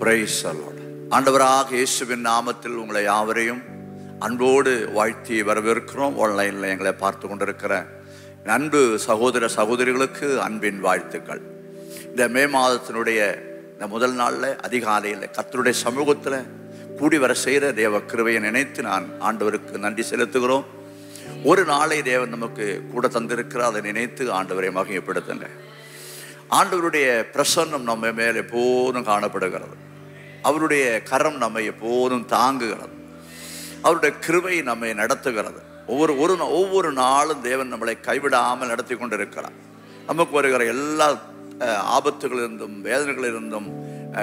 Praise the Lord. ஆண்டவராக இயேசுவின் நாமத்தில் உங்களை யாவரையும் அன்போடு வாழ்த்தி வரவேற்கிறோம். ஆன்லைனில் எங்களை பார்த்து கொண்டிருக்கிற அன்பு சகோதர சகோதரிகளுக்கு அன்பின் வாழ்த்துக்கள். இந்த மே மாதத்தினுடைய இந்த முதல் நாளில் அதிகாலையில் கர்த்தருடைய சமூகத்தில் கூடி வர செய்கிற தேவ கிருபையை நினைத்து நான் ஆண்டவருக்கு நன்றி செலுத்துகிறோம். ஒரு நாளை தேவன் நமக்கு கூட தந்திருக்கிறார், அதை நினைத்து ஆண்டவரை மகிமைப்படுத்துங்க. ஆண்டவருடைய பிரசன்னம் நம்ம மேல் எப்போதும் காணப்படுகிறது. அவருடைய கரம் நம்மை எப்போதும் தாங்குகிறது. அவருடைய கிருபை நம்மை நடத்துகிறது. ஒவ்வொரு நாளும் தேவன் நம்மளை கைவிடாமல் நடத்தி கொண்டிருக்கிறார். நமக்கு வருகிற எல்லா ஆபத்துகளிலிருந்தும் வேதனைகளிலிருந்தும்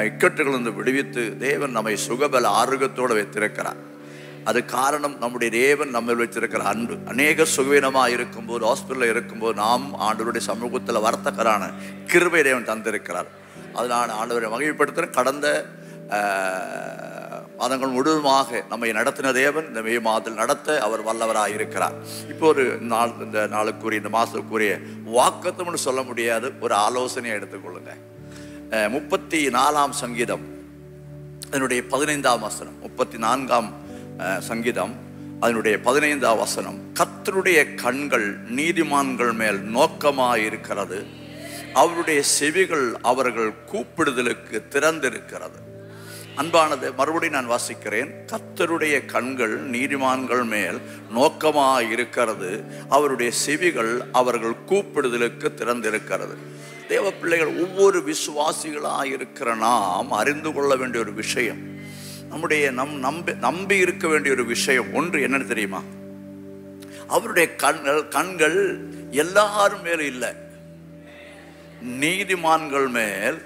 இக்கட்டுகளிலிருந்து விடுவித்து தேவன் நம்மை சுகபல ஆரோக்கியத்தோடு வைத்திருக்கிறார். அது காரணம் நம்முடைய தேவன் நம்ம வைத்திருக்கிற அன்பு. அநேக சுகவீனமாக இருக்கும்போது, ஹாஸ்பிட்டலில் இருக்கும்போது நாம் ஆண்டவருடைய சமூகத்தில் வரத்தக்கரான கிருபை தேவன் தந்திருக்கிறார். அதனால் ஆண்டவரை மகிழ்ப்படுத்துகிறேன். கடந்த மாதங்கள் முழுவதுமாக நம்மை நடத்தின தேவன் இந்த மே மாதத்தில் நடத்த அவர் வல்லவராக இருக்கிறார். இப்போ ஒரு நாள், இந்த நாளுக்குரிய இந்த மாதத்துக்குரிய வாக்குத்தம்னு சொல்ல முடியாது, ஒரு ஆலோசனையை எடுத்துக்கொள்ளுங்க. 34ஆம் சங்கீதம் அதனுடைய 15ஆம் வசனம், 34ஆம் சங்கீதம் அதனுடைய 15ஆம் வசனம், கர்த்தருடைய கண்கள் நீதிமான்கள் மேல் நோக்கமாயிருக்கிறது, அவருடைய செவிகள் அவர்கள் கூப்பிடுதலுக்கு திறந்திருக்கிறது. அன்பானது, மறுபடியும் நான் வாசிக்கிறேன். கர்த்தருடைய கண்கள் நீதிமான்கள் மேல் நோக்கமாயிருக்கிறது, அவருடைய செவிகள் அவர்கள் கூப்பிடுதலுக்கு திறந்திருக்கிறது. தேவ பிள்ளைகள், ஒவ்வொரு விசுவாசிகளாக இருக்கிற நாம் அறிந்து கொள்ள வேண்டிய ஒரு விஷயம், நம்முடைய நம்பி இருக்க வேண்டிய ஒரு விஷயம் ஒன்று என்னன்னு தெரியுமா? அவருடைய கண்கள் எல்லாரும் மேலும் இல்லை, நீதிமான்கள் மேல்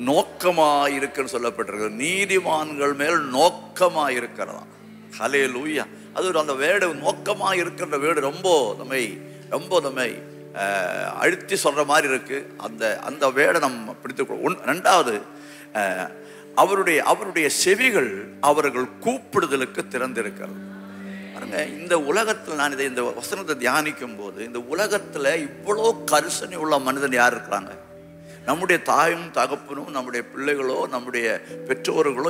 நோக்கமாயிருக்குன்னு சொல்லப்பட்டிருக்கிறது. நீதிமான்கள் மேல் நோக்கமாயிருக்கிறதா. ஹல்லேலூயா. அது ஒரு அந்த வேடு, நோக்கமாயிருக்கிற வேடு ரொம்ப நம்மை அழுத்தி சொல்ற மாதிரி இருக்கு. அந்த வேடை நம்ம பிடித்து. ரெண்டாவது, அவருடைய செவிகள் அவர்கள் கூப்பிடுதலுக்கு திறந்திருக்கிறது. பாருங்க, இந்த உலகத்தில் நான் இந்த வசனத்தை தியானிக்கும் போது, இந்த உலகத்தில் இவ்வளோ கரிசனை உள்ள மனிதன் யார் இருக்கிறாங்க? நம்முடைய தாயும் தகப்பனும், நம்முடைய பிள்ளைகளோ, நம்முடைய பெற்றோர்களோ,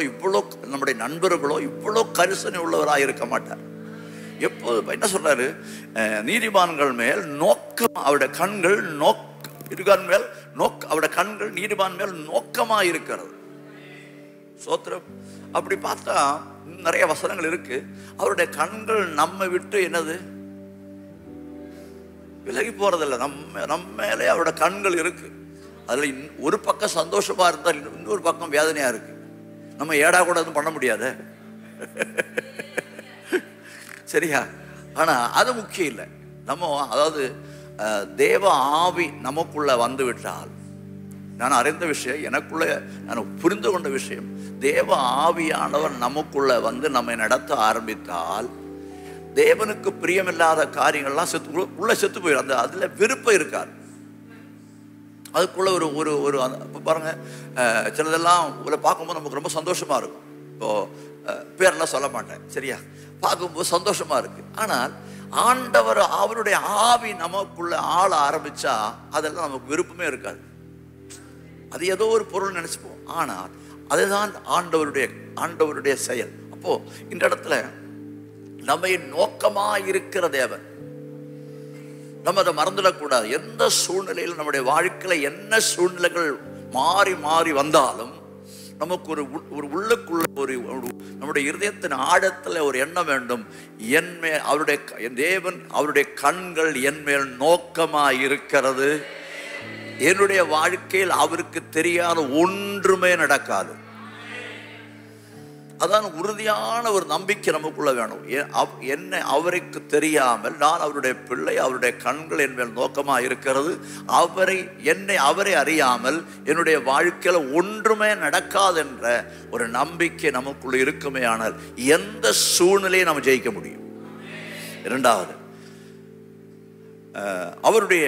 நம்முடைய நண்பர்களோ இவ்வளோ கரிசனை உள்ளவராக இருக்க மாட்டார். எப்போது என்ன சொல்றாரு? நீதிமான்கள் மேல் நோக்கம், அவருடைய கண்கள் அவருடைய கண்கள் நீதிமான் மேல் நோக்கமாக இருக்கிறது. சோத்திரம். அப்படி பார்த்தா நிறைய வசனங்கள் இருக்கு. அவருடைய கண்கள் நம்ம விட்டு என்னது விலகி போறதில்லை. நம்ம மேலே அவருடைய கண்கள் இருக்கு. அதுல ஒரு பக்கம் சந்தோஷமா இருந்தால் இன்னொரு பக்கம் வேதனையா இருக்கு. நம்ம ஏடா கூட எதுவும் பண்ண முடியாது, சரியா? ஆனா அது முக்கியம் இல்லை. அதாவது தேவ ஆவி நமக்குள்ள வந்து விட்டால், நான் அறிந்த விஷயம், எனக்குள்ள நான் புரிந்து கொண்ட விஷயம், தேவ ஆவியானவர் நமக்குள்ள வந்து நம்மை நடத்த ஆரம்பித்தால் தேவனுக்கு பிரியமில்லாத காரியங்கள்லாம் செத்து போயிடும். அதுல விருப்பம் இருக்காது. அதுக்குள்ள ஒரு பாருங்க, சிலதெல்லாம் பார்க்கும்போது நமக்கு ரொம்ப சந்தோஷமா இருக்கும். இப்போ பேரெல்லாம் சொல்ல மாட்டேன், சரியா? பார்க்கும்போது சந்தோஷமா இருக்கு. ஆனால் ஆண்டவர் அவருடைய ஆவி நமக்குள்ள ஆள ஆரம்பிச்சா அதெல்லாம் நமக்கு விருப்பமே இருக்காது. அது ஏதோ ஒரு பொருள் நினைச்சுப்போம். ஆனால் அதுதான் ஆண்டவருடைய செயல். அப்போ இந்த இடத்துல நம்ம நோக்கமா இருக்கிற தேவன், நம்ம அதை மறந்துடக்கூடாது. எந்த சூழ்நிலையில் நம்முடைய வாழ்க்கையில என்ன சூழ்நிலைகள் மாறி மாறி வந்தாலும் நமக்கு ஒரு உள்ளுக்குள்ள நம்முடைய இருதயத்தின் ஆழத்துல ஒரு எண்ணம் வேண்டும். தேவன் அவருடைய கண்கள் என் மேல் நோக்கமா இருக்கிறது. என்னுடைய வாழ்க்கையில் அவருக்கு தெரியாத ஒன்றுமே நடக்காது. அதான் உறுதியான ஒரு நம்பிக்கை நமக்குள்ள வேணும். அவருக்கு தெரியாமல் நான் அவருடைய பிள்ளை, அவருடைய கண்கள் என் மேல் நோக்கமா இருக்கிறது. அவரை அறியாமல் என்னுடைய வாழ்க்கையில ஒன்றுமே நடக்காது என்ற ஒரு நம்பிக்கை நமக்குள்ள இருக்குமே, ஆனால் எந்த சூழ்நிலையை நம்ம ஜெயிக்க முடியும். இரண்டாவது, அவருடைய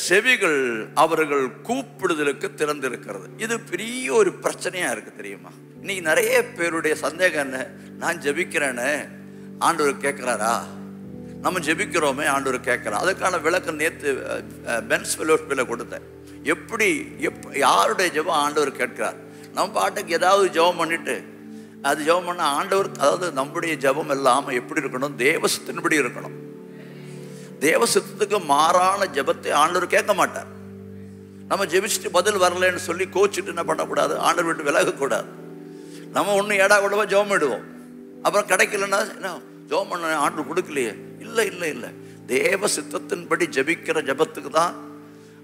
செவிகள் அவர்கள் கூப்பிடுதலுக்கு திறந்திருக்கிறது. இது பெரிய ஒரு பிரச்சனையா இருக்கு, தெரியுமா? இன்னைக்கு நிறைய பேருடைய சந்தேகம் என்ன? நான் ஜெபிக்கிறேன்னு ஆண்டவர் கேட்கிறாரா? நம்ம ஜெபிக்கிறோமே, ஆண்டவர் கேட்கிறார். அதுக்கான விளக்கம் நேற்று பென்ஸ் ஃபெலோஷிப்பில் கொடுத்தேன். யாருடைய ஜெபம் ஆண்டவர் கேட்கிறார்? நம்ம பாட்டுக்கு ஏதாவது ஜெபம் பண்ணிட்டு அது ஜெபம் பண்ண ஆண்டவர், அதாவது நம்முடைய ஜெபம் எல்லாம் எப்படி இருக்கணும்? தேவசித்தின்படி இருக்கணும். தேவசித்தத்துக்கு மாறான ஜெபத்தை ஆண்டவர் கேட்க மாட்டார். நம்ம ஜெபிச்சுட்டு பதில் வரலன்னு சொல்லி கோச்சிட்டு என்ன பண்ணக்கூடாது? ஆண்டவர் விட்டு விலகக்கூடாது. நம்ம ஒன்று ஏடா கூடவா ஜெபம் இடுவோம், அப்புறம் கிடைக்கலன்னா என்ன ஜெபம் பண்ண ஆண்டவர் கொடுக்கலையே. இல்லை இல்லை இல்லை, தேவ சித்தத்தின்படி ஜெபிக்கிற ஜெபத்துக்கு தான்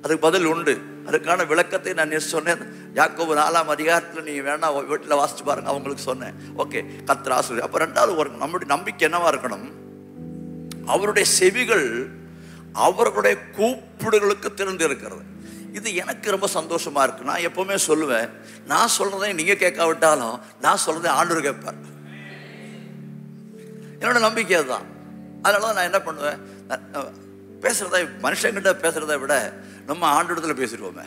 அதுக்கு பதில் உண்டு. அதுக்கான விளக்கத்தை நான் சொன்னேன். யாக்கோபு 4ஆம் அதிகாரத்தில் நீங்கள் வேணா வீட்டில் வாசிச்சு பாருங்க, அவங்களுக்கு சொன்னேன். ஓகே, கர்த்தர் ஆசீர்வதிப்பார். அப்போ ரெண்டாவது ஒரு நம்முடைய நம்பிக்கை என்னவா இருக்கணும்? அவருடைய செவிகள் அவர்களுடைய கூப்பிடுகளுக்கு திறந்து இருக்கிறது. இது எனக்கு ரொம்ப சந்தோஷமா இருக்கு. நான் எப்பவுமே சொல்லுவேன், நான் சொல்றதை நீங்க கேட்காவிட்டாலும் நான் சொல்றதை ஆண்டவர் கேட்பார். என்னோட நம்பிக்கை அதுதான். அதனால தான் நான் என்ன பண்ணுவேன், பேசுறத மனுஷங்கிட்ட பேசுறதை விட நம்ம ஆண்டவரிடத்துல பேசிடுவோமே.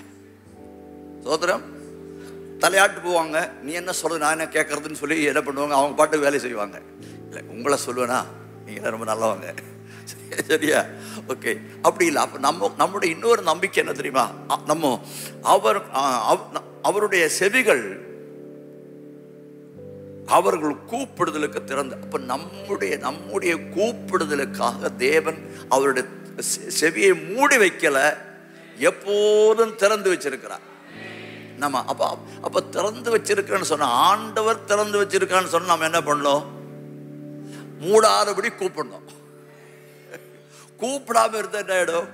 சோதரம் தலையாட்டு போவாங்க, நீ என்ன சொல்றது நான் என்ன கேட்கறதுன்னு சொல்லி என்ன பண்ணுவாங்க, அவங்க பாட்டுக்கு வேலை செய்வாங்க. இல்லை உங்களை சொல்லுவேனா, நீங்க ரொம்ப நல்லவங்க, சரியா? ஓகே, அப்படி இல்லை. அப்போ நம்முடைய இன்னொரு நம்பிக்கை என்ன தெரியுமா? நம்ம அவருடைய செவிகள் அவர்கள் கூப்பிடுதலுக்கு திறந்து. அப்ப நம்முடைய கூப்பிடுதலுக்காக தேவன் அவருடைய செவியை மூடி வைக்கல, எப்போதும் திறந்து வச்சிருக்கிறார். நம்ம அப்ப திறந்து வச்சிருக்கிறேன்னு சொன்ன, ஆண்டவர் திறந்து வச்சிருக்கான்னு சொன்னா நம்ம என்ன பண்ணோம்? மூடாதபடி கூப்பிடணும். கூப்பிடாம இருந்தா என்ன ஆயிடும்?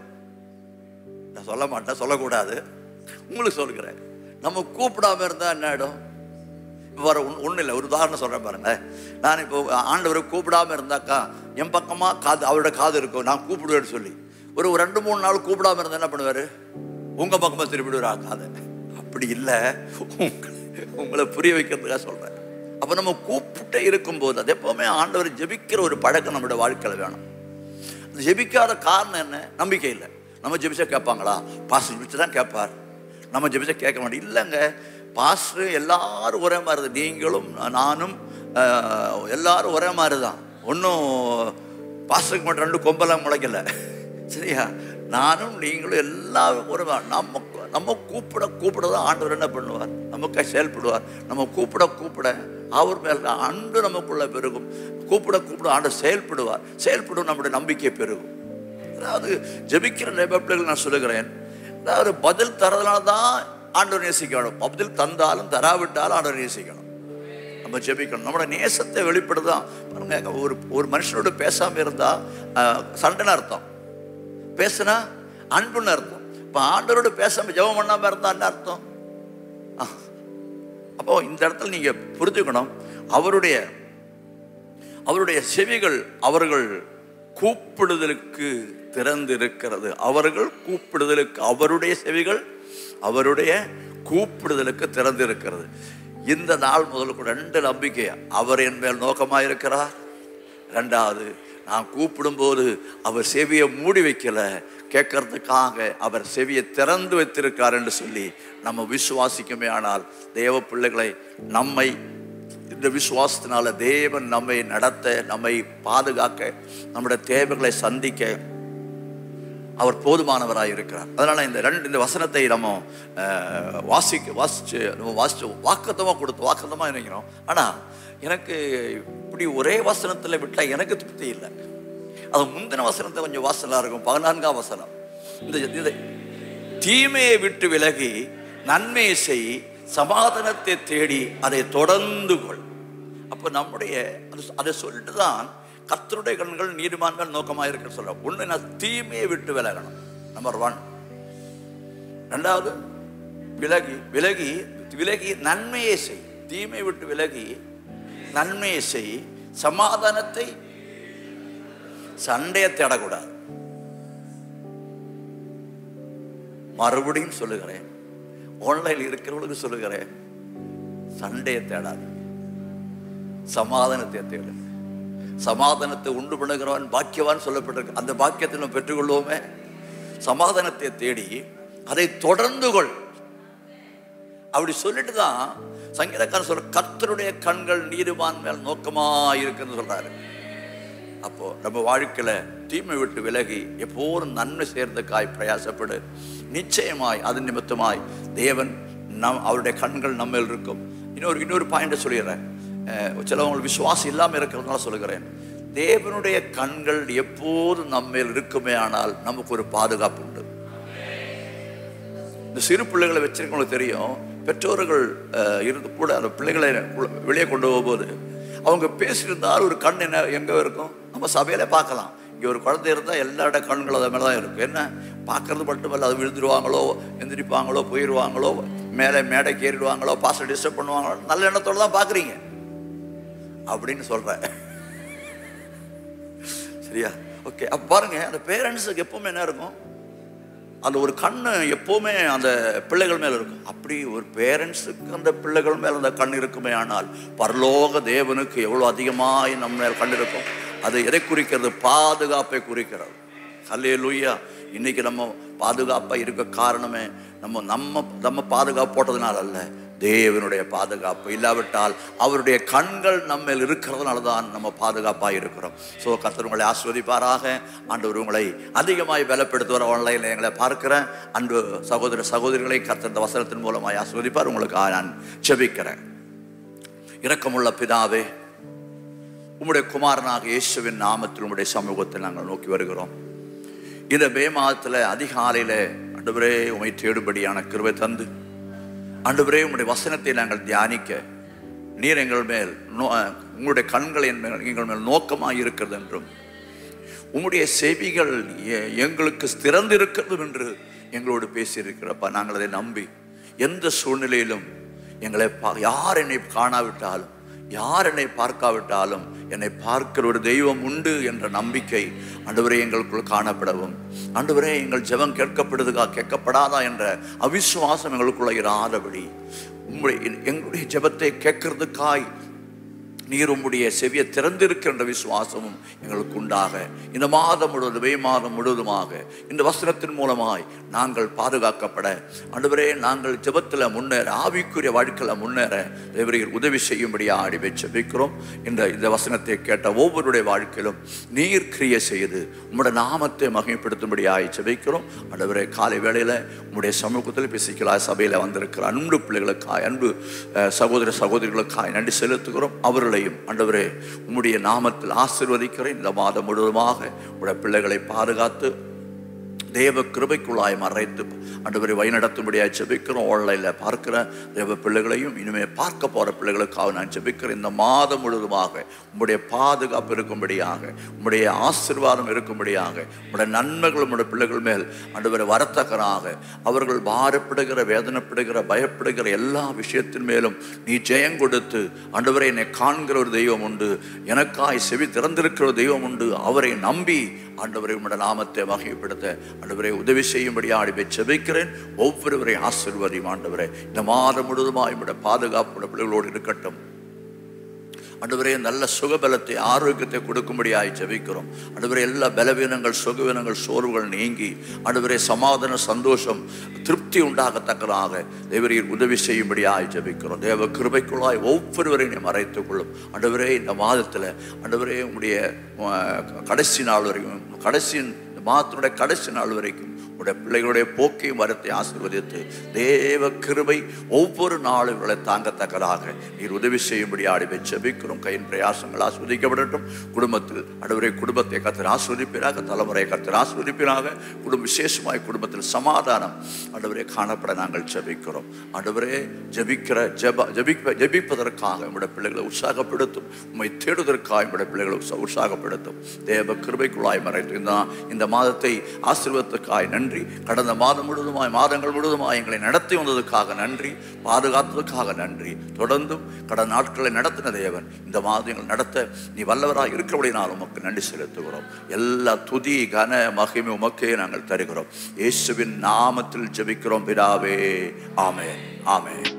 நான் சொல்ல மாட்டேன், சொல்லக்கூடாது, உங்களுக்கு சொல்லுகிறேன். நம்ம கூப்பிடாம இருந்தா என்ன ஆயிடும்? வர ஒன்றும் இல்லை, ஒரு உதாரணம் சொல்கிறேன் பாருங்க. நான் இப்போ ஆண்டவரை கூப்பிடாம இருந்தாக்கா என் பக்கமாக காது, அவரோட காது இருக்கும், நான் கூப்பிடுவேன்னு சொல்லி ஒரு 2-3 நாள் கூப்பிடாம இருந்தால் என்ன பண்ணுவார்? உங்கள் பக்கமாக திருப்பிடுவார் காதை. அப்படி இல்லை, உங்களை புரிய வைக்கிறதுக்காக சொல்கிறேன். அப்போ நம்ம கூப்பிட்டே இருக்கும்போது அது எப்போவுமே ஆண்டவர் ஜெபிக்கிற ஒரு பழக்கம் நம்மளோட வாழ்க்கையில் வேணும். ஜெபிக்காத காரணம் என்ன? நம்பிக்கை இல்லை. நம்ம ஜெபிச்சா கேட்பாங்களா? பாஸ்டர் ஜெபிச்சு தான் கேட்பார், நம்ம ஜெபிச்சா கேட்க மாட்டோம். இல்லைங்க, பாஸ்டர் எல்லாரும் ஒரே மாதிரி தான், நீங்களும் நானும் எல்லாரும் ஒரே மாதிரி தான். ஒன்றும் பாஸ்டருக்கு மட்டும் 2 கொம்பெல்லாம் முளைக்கல, சரியா? நானும் நீங்களும் எல்லாரும் ஒரே நம்ம கூப்பிட தான் ஆண்டவர் என்ன பண்ணுவார்? நமக்கு செயல்படுவார். நம்ம கூப்பிட அவர் மேல அன்பு நமக்குள்ள பெருகும். கூப்பிட ஆண்டவர் செயல்படும் நம்முடைய நம்பிக்கை பெருகும். அதாவது ஜெபிக்கிற பிள்ளைகள் நான் சொல்லுகிறேன், அதாவது பதில் தரதுனால தான் ஆண்டவர் நேசிக்கணும். பதில் தந்தாலும் தராவிட்டாலும் ஆண்டவர் நேசிக்கணும். நம்ம ஜெபிக்கணும். நம்மளோட நேசத்தை வெளிப்படுதான். பாருங்க, ஒரு மனுஷனோட பேசாம இருந்தா சண்டைன்னு அர்த்தம், பேசுனா அன்புன்னு அர்த்தம். இப்போ ஆண்டவரோட பேசாம ஜெபம் பண்ணாம இருந்தா என்ன அர்த்தம்? அப்போ இந்த இடத்துல நீங்க புரிஞ்சுக்கணும், அவருடைய செவிகள் அவர்கள் கூப்பிடுதலுக்கு திறந்து இருக்கிறது. அவர்கள் கூப்பிடுதலுக்கு, அவருடைய செவிகள் அவருடைய கூப்பிடுதலுக்கு திறந்து இருக்கிறது. இந்த நாள் முதலுக்கு 2 நம்பிக்கை. அவர் என் மேல் நோக்கமாக இருக்கிறார். 2வது, நான் கூப்பிடும்போது அவர் செவியை மூடி வைக்கல, கேட்கறதுக்காக அவர் செவியை திறந்து வைத்திருக்கார் என்று சொல்லி நம்ம விசுவாசிக்குமே. ஆனால் தேவ பிள்ளைகளை, நம்மை இந்த விசுவாசத்தினால தேவன் நம்மை நடத்த, நம்மை பாதுகாக்க, நம்முடைய தேவைகளை சந்திக்க அவர் போதுமானவராக இருக்கிறார். அதனால இந்த வசனத்தை நம்ம வாசிச்சு வாக்குத்தமாக நினைக்கிறோம். ஆனால் எனக்கு இப்படி ஒரே வசனத்தில் விட்டால் எனக்கு திருப்தி இல்லை. அது முந்தின வசனத்தை கொஞ்சம் வாசலாக இருக்கும். 14ஆம் வசனம், இந்த தீமையை விட்டு விலகி நன்மையை செய், சமாதானத்தை தேடி அதை தொடர்ந்து கொள். அப்போ நம்முடைய அதை சொல்லிட்டு தான் கர்த்தருடைய கண்கள் நீதிமான்கள் நோக்கமாக இருக்க சொல்ற. ஒன்று, நான் தீமையை விட்டு விலகணும், நம்பர் 1. 2வது, விலகி நன்மையை செய். தீமையை விட்டு விலகி நன்மையை செய், சமாதானத்தை, சண்டையை தேடக்கூடாது. மறுபடியும் சொல்லுகிறேன், ஆன்லைனில் இருக்கிறவங்களுக்கு சொல்லுகிறேன், சண்டையை தேடாது, சமாதானத்தை தேடு. சமாதானத்தை உண்டு பண்ணுகிறவன் பாக்கியவான் சொல்லப்பட்டிருக்கு. அந்த பாக்கியத்தை நம்ம பெற்றுக்கொள்வோமே. சமாதானத்தை தேடி அதை தொடர்ந்து கொள். அப்படி சொல்லிட்டு தான் சங்கீதக்காரன் சொல்ற, கர்த்தருடைய கண்கள் நீதிமான் மேல் நோக்கமா இருக்குன்னு சொல்றாரு. அப்போ நம்ம வாழ்க்கையில தீமை விட்டு விலகி எப்போதும் நன்மை சேர்ந்தக்காய் பிரயாசப்படு. நிச்சயமாய் அது நிமித்தமாய் தேவன் அவருடைய கண்கள் நம்மேல் இருக்கும். இன்னொரு பாயிண்ட சொல்லிடுறேன். சிலவங்களுக்கு விசுவாசம் இல்லாமல் இருக்கிறதுனால சொல்லுகிறேன். தேவனுடைய கண்கள் எப்போது நம்மேல் இருக்குமே ஆனால் நமக்கு ஒரு பாதுகாப்பு உண்டு. இந்த சிறு பிள்ளைகளை வச்சிருக்கவங்களுக்கு தெரியும். பெற்றோர்கள் இருந்து கூட அந்த பிள்ளைகளை வெளியே கொண்டு போகும்போது அவங்க பேசியிருந்தால் ஒரு கண் என்ன எங்கே இருக்கும், நம்ம சபையில பார்க்கலாம். இங்கே ஒரு குழந்தை இருந்தால் எல்லா இட கண்கள் அதை மேலே தான் இருக்கும். என்ன பார்க்கறது மட்டுமல்ல, அது விழுந்துருவாங்களோ, எந்திரிப்பாங்களோ, போயிடுவாங்களோ, மேடைக்கு ஏறிடுவாங்களோ, பாஸ்டர் டிஸ்டர்ப் பண்ணுவாங்களோ, நல்ல எண்ணத்தோடு தான் பார்க்குறீங்க அப்படின்னு சொல்கிறேன். சரியா? ஓகே. அப்போ பாருங்க, அந்த பேரண்ட்ஸுக்கு எப்பவுமே என்ன இருக்கும், அந்த ஒரு கண்ணு எப்பவுமே அந்த பிள்ளைகள் மேல இருக்கும். அப்படி ஒரு பேரண்ட்ஸுக்கு அந்த பிள்ளைகள் மேல அந்த கண் இருக்குமே ஆனால் பரலோக தேவனுக்கு எவ்வளவு அதிகமாய் நம்ம மேல் கண் இருக்கும். அது எதை குறிக்கிறது? பாதுகாப்பை குறிக்கிறது. ஹல்லேலூயா. இன்னைக்கு நம்ம பாதுகாப்பா இருக்க காரணமே நம்ம பாதுகாப்பு போட்டதுனால அல்ல, தேவனுடைய பாதுகாப்பு. இல்லாவிட்டால் அவருடைய கண்கள் நம்ம இருக்கிறதுனால தான் நம்ம பாதுகாப்பாக இருக்கிறோம். ஸோ கர்த்தர் உங்களை ஆசீர்வதிப்பாராக. ஆண்டவர் உங்களை அதிகமாய் பலப்படுத்துவார். ஆன்லைனில் எங்களை பார்க்கிற அன்பு சகோதர சகோதரிகளை கர்த்தர் இந்த வசனத்தின் மூலமாய் ஆசீர்வதிப்பார். உங்களுக்கு நான் ஜெபிக்கிறேன். இரக்கமுள்ள பிதாவே, உம்முடைய குமாரனாக இயேசுவின் நாமத்தில் உம்முடைய சமூகத்தை நாங்கள் நோக்கி வருகிறோம். இந்த மே மாதத்தில் அதிகாலையில் ஆண்டவரே உம்மை தேடும்படியான கிருபை தந்து, ஆண்டவரே உம்முடைய வசனத்தை நாங்கள் தியானிக்க நீர் எங்கள் மேல் உங்களுடைய கண்கள் எங்கள் மேல் நோக்கமாக இருக்கிறது என்றும், உம்முடைய செவிகள் எங்களுக்கு திறந்திருக்கிறது என்று எங்களோடு பேசியிருக்கிறப்பா, நாங்கள் அதை நம்பி எந்த சூழ்நிலையிலும் எங்களை யார் என்னை காணாவிட்டாலும், யார் என்னை பார்க்காவிட்டாலும் என்னை பார்க்கிற ஒரு தெய்வம் உண்டு என்ற நம்பிக்கை ஆண்டவரே எங்களுக்குள் காணப்படவும், ஆண்டவரே எங்கள் ஜெபம் கேட்கப்படாதா என்ற அவிசுவாசம் எங்களுக்குள்ள இராதபடி எங்களுடைய ஜெபத்தை கேட்கறதுக்காய் நீர் உம்முடைய செவியை திறந்திருக்கின்ற விசுவாசமும் எங்களுக்கு உண்டாக இந்த மாதம் முழுவதும், மே மாதம் முழுவதுமாக இந்த வசனத்தின் மூலமாய் நாங்கள் பாதுகாக்கப்பட, ஆண்டவரே நாங்கள் ஜெபத்தில் முன்னேற, ஆவிக்குரிய வாழ்க்கையில் முன்னேற தேவரீர் உதவி செய்யும்படியாக அடிமை ஜெபிக்கிறோம். இந்த வசனத்தை கேட்ட ஒவ்வொருடைய வாழ்க்கையிலும் நீர் கிரியை செய்து உம்முடைய நாமத்தை மகிமைப்படுத்தும்படியாக ஜெபிக்கிறோம். ஆண்டவரே காலை வேளையில் உம்முடைய சமூகத்தில் பிசிக்கலாக சபையில் வந்திருக்கிற அன்பு பிள்ளைகளுக்காய், அன்பு சகோதர சகோதரிகளுக்காய் நன்றி செலுத்துகிறோம். அவர்களை ஆண்டவரே உம்முடைய நாமத்தில் ஆசீர்வதிக்கிறேன். இந்த மாதம் முழுவதுமாக உடைய பிள்ளைகளை பாதுகாத்து தேவ கிருபைக்குள்ளாய் மறைத்து ஆண்டவரை வழிநடத்தும்படியாக ஜெபிக்கிறோம். ஆன்லைனில் பார்க்கிற தேவ பிள்ளைகளையும் இனிமேல் பார்க்க போகிற பிள்ளைகளுக்காக நான் ஜெபிக்கிறேன். இந்த மாதம் முழுவதுமாக உம்முடைய பாதுகாப்பு இருக்கும்படியாக, உம்முடைய ஆசீர்வாதம் இருக்கும்படியாக, உம்முடைய நன்மைகள் உம்முடைய பிள்ளைகள் மேல் ஆண்டவரை வரத்தக்கனாக, அவர்கள் பாரப்படுகிற, வேதனைப்படுகிற, பயப்படுகிற எல்லா விஷயத்தின் மேலும் நீ ஜெயம் கொடுத்து, ஆண்டவரை என்னை காண்கிற ஒரு தெய்வம் உண்டு, எனக்காய் செவி திறந்திருக்கிற ஒரு தெய்வம் உண்டு, அவரை நம்பி ஆண்டவரை உம்முடைய நாமத்தை மகிமைப்படுத்த ஆண்டவரை உதவி செய்யும்படியாக அடிமை ஜெபிக்கிறேன். ஒவ்வொருவரையும் ஆசீர்வதியும் ஆண்டவரே. இந்த மாதம் முழுவதுமாய் உம்முடைய பாதுகாப்பு பிள்ளைகளோடு இருக்கட்டும். ஆண்டவரே நல்ல சுகபலத்தை, ஆரோக்கியத்தை கொடுக்கும்படியாக ஜெபிக்கிறோம். ஆண்டவரே எல்லா பலவீனங்கள், சுகவீனங்கள், சோர்வுகள் நீங்கி ஆண்டவரே சமாதான, சந்தோஷம், திருப்தி உண்டாகத்தக்கதாக தேவரீர் உதவி செய்யும்படியாக ஜெபிக்கிறோம். தேவ கிருபைக்குள்ளாய் ஒவ்வொருவரையும் மறைத்துக் கொள்ளும். ஆண்டவரே இந்த மாதத்தில் ஆண்டவரே உம்முடைய கடைசி நாள் வரைக்கும், மாதத்தினுடைய கடைசி நாள் வரைக்கும் உடைய பிள்ளைகளுடைய போக்கையும் வரத்தை ஆசீர்வதித்து தேவ கிருபை ஒவ்வொரு நாளும் இவர்களை தாங்கத்தக்கதாக நீர் உதவி செய்யும்படி அடிமை ஜெபிக்கிறோம். கையின் பிரயாசங்கள் ஆஸ்வதிக்கப்படட்டும். குடும்பத்தில் ஆண்டவரே குடும்பத்தை கர்த்தர் ஆஸ்வதிப்பீராக, தலைமுறையை கர்த்தர் ஆஸ்வதிப்பீராக. விசேஷமாய் குடும்பத்தில் சமாதானம் ஆண்டவரே காணப்பட நாங்கள் ஜெபிக்கிறோம். ஆண்டவரே ஜெபிப்பதற்காக உடைய பிள்ளைகளை உற்சாகப்படுத்தும், உம்மை தேடுவதற்காக உடைய பிள்ளைகளை உற்சாகப்படுத்தும். தேவ கிருபைக்குள்ளாய் மறைத்து இந்த மாதத்தை ஆசீர்வாதத்துக்காய் நன்றி. கடந்த மாதம் முழுவதுமாய், மாதங்கள் முழுவதுமாய் எங்களை நடத்தி வந்ததுக்காக நன்றி, பாதுகாத்ததுக்காக நன்றி. தொடர்ந்தும் கடந்த நாட்களை நடத்தின தேவன் இந்த மாதங்கள் நடத்த நீ வல்லவராக இருக்கிறபடினால் உமக்கு நன்றி செலுத்துகிறோம். எல்லா துதி கன மகிமை உமக்கே நாங்கள் தருகிறோம். இயேசுவின் நாமத்தில் ஜெபிக்கிறோம் பிதாவே. ஆமென், ஆமென்.